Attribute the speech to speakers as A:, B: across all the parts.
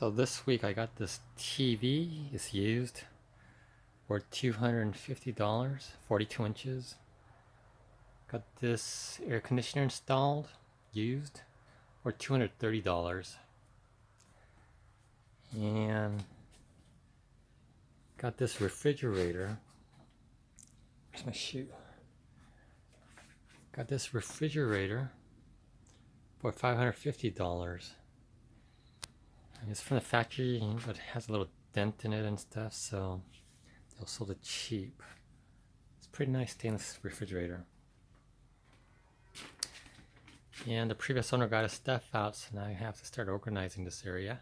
A: So this week I got this TV. It's used for $250, 42 inches. Got this air conditioner installed, used, for $230. And got this refrigerator. Where's my shoe? Got this refrigerator for $550. It's from the factory, but it has a little dent in it and stuff, so they sold it cheap. It's a pretty nice stainless refrigerator. And the previous owner got his stuff out, so now I have to start organizing this area.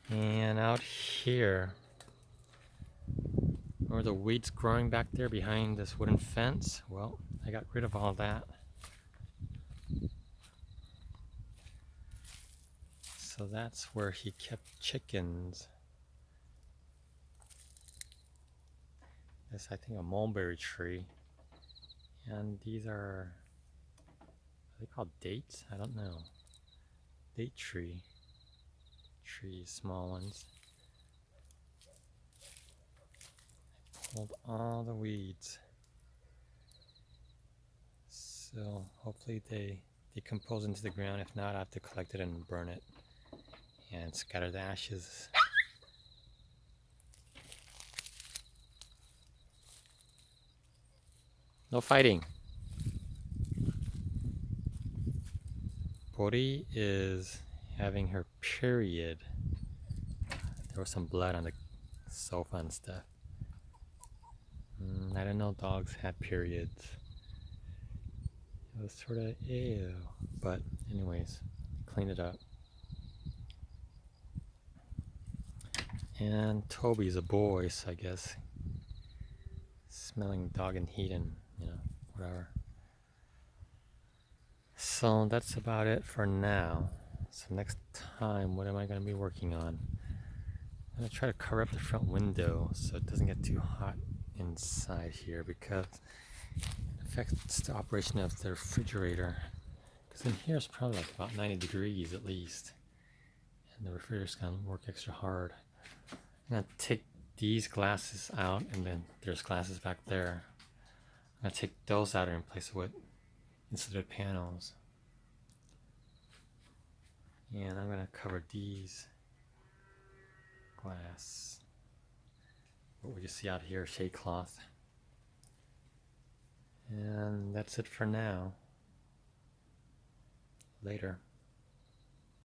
A: And out here, where the weeds growing back there behind this wooden fence, well, I got rid of all that. So that's where he kept chickens. This, I think, a mulberry tree. And these are they called dates? I don't know. Date trees, small ones. I pulled all the weeds. So hopefully they decompose into the ground. If not, I have to collect it and burn it and scatter the ashes. No fighting. Bori is having her period. There was some blood on the sofa and stuff. I didn't know dogs had periods. It was sort of ew. But anyways, clean it up. And Toby's a boy, so I guess smelling dog and heat and, whatever. So that's about it for now. So next time, what am I going to be working on? I'm going to try to cover up the front window so it doesn't get too hot inside here, because it affects the operation of the refrigerator. Because in here it's probably like about 90 degrees at least. And the refrigerator's going to work extra hard. I'm going to take these glasses out, and then there's glasses back there. I'm going to take those out and replace it with insulated panels. And I'm going to cover these glass. What you see out here, shade cloth. And that's it for now. Later.